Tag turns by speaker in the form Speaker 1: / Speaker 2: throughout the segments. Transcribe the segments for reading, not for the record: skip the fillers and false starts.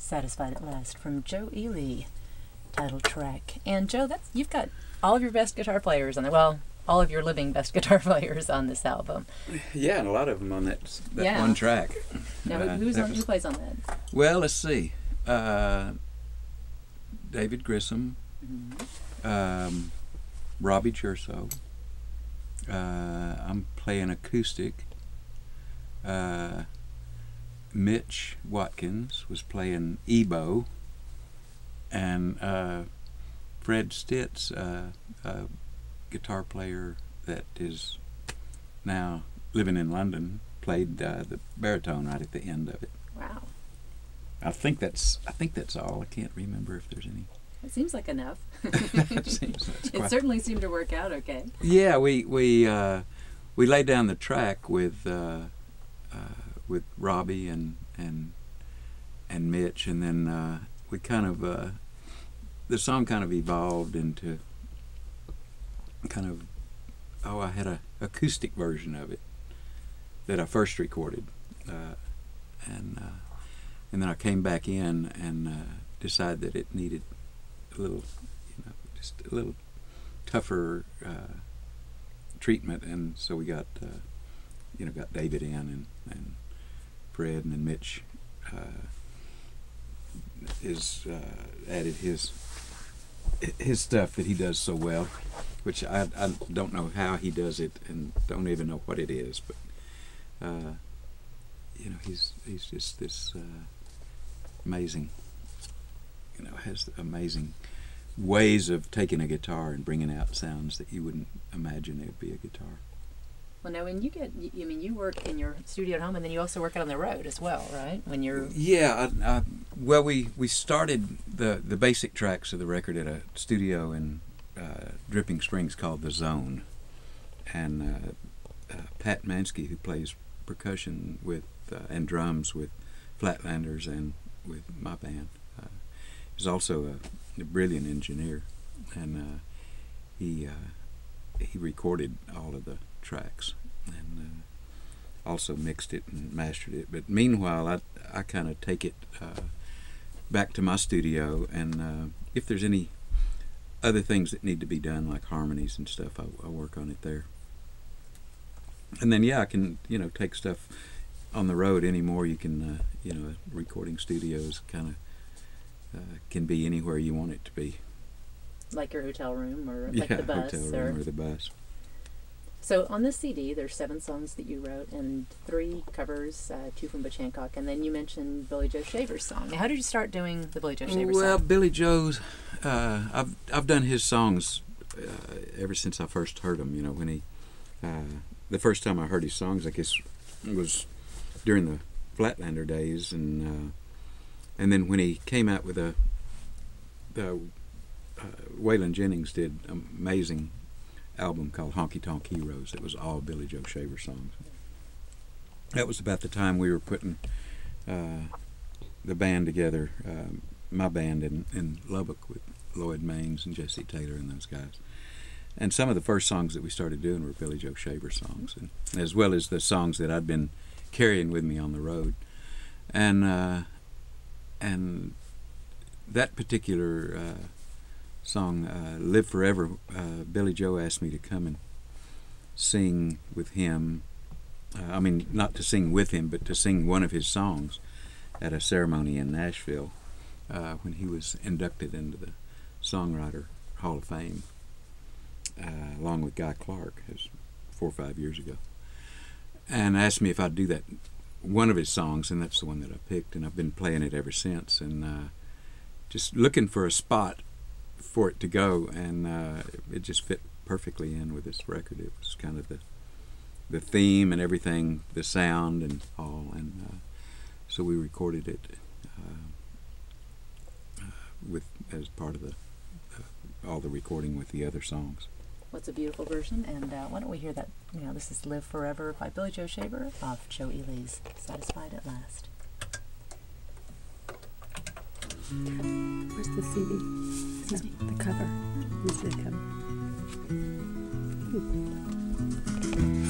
Speaker 1: Satisfied at Last from Joe Ely, title track. And Joe, you've got all of your best guitar players on there. Well, all of your living best guitar players on this album.
Speaker 2: Yeah, and a lot of them on that one track.
Speaker 1: Now, who plays on that?
Speaker 2: Well, let's see. David Grissom, Robbie Cherso. I'm playing acoustic. Mitch Watkins was playing ebow, and Fred Stitz, a guitar player that is now living in London, played the baritone right at the end of it.
Speaker 1: Wow.
Speaker 2: I think that's all. I can't remember if there's any.
Speaker 1: It seems like enough.
Speaker 2: It
Speaker 1: certainly seemed to work out okay.
Speaker 2: Yeah, we laid down the track with Robbie and Mitch, and then we kind of the song kind of evolved into I had a acoustic version of it that I first recorded, and then I came back in and decided that it needed a little, just a little tougher treatment, and so we got David in and Fred, and then Mitch added his stuff that he does so well, which I don't know how he does it and don't even know what it is, but he's just this amazing, has amazing ways of taking a guitar and bringing out sounds that you wouldn't imagine it would be a guitar.
Speaker 1: Well, now when you work in your studio at home, and then you also work out on the road as well, right? When you're
Speaker 2: we started the basic tracks of the record at a studio in Dripping Springs called The Zone, and Pat Mansky, who plays percussion with and drums with Flatlanders and with my band, is also a brilliant engineer, and he recorded all of the tracks and also mixed it and mastered it. But meanwhile, I kind of take it back to my studio, and if there's any other things that need to be done, like harmonies and stuff, I work on it there. And then I can take stuff on the road anymore. You can recording studios kind of can be anywhere you want it to be,
Speaker 1: like your hotel room or like the bus,
Speaker 2: hotel room or the bus.
Speaker 1: So on this CD, there's 7 songs that you wrote and 3 covers, 2 from Butch Hancock, and then you mentioned Billy Joe Shaver's song. Now, how did you start doing the Billy Joe Shaver song?
Speaker 2: Well, Billy Joe's, I've done his songs ever since I first heard them. When he, the first time I heard his songs, I guess it was during the Flatlander days, and then when he came out with Waylon Jennings did an amazing album called Honky Tonk Heroes. It was all Billy Joe Shaver songs. That was about the time we were putting the band together, my band in Lubbock with Lloyd Maines and Jesse Taylor and those guys. And some of the first songs that we started doing were Billy Joe Shaver songs, and as well as the songs that I'd been carrying with me on the road. And that particular song, Live Forever, Billy Joe asked me to come and sing with him. Not to sing with him, but to sing one of his songs at a ceremony in Nashville when he was inducted into the Songwriter Hall of Fame, along with Guy Clark, 4 or 5 years ago. And asked me if I'd do that, one of his songs, and that's the one that I picked, and I've been playing it ever since, and just looking for a spot for it to go, and it just fit perfectly in with this record. It was kind of the theme and everything, the sound and all, and so we recorded it as part of all the recording with the other songs.
Speaker 1: What's a beautiful version, and why don't we hear that? This is Live Forever by Billy Joe Shaver off Joe Ely's Satisfied at Last.
Speaker 3: Where's the CD? The cover. Where's the cover?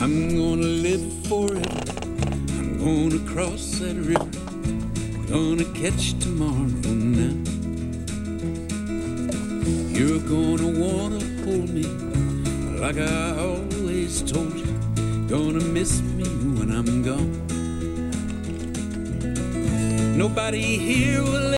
Speaker 4: I'm gonna live forever. I'm gonna cross that river.
Speaker 2: gonna catch tomorrow now. You're gonna wanna hold me like I always told you. Gonna miss me when I'm gone. Nobody here will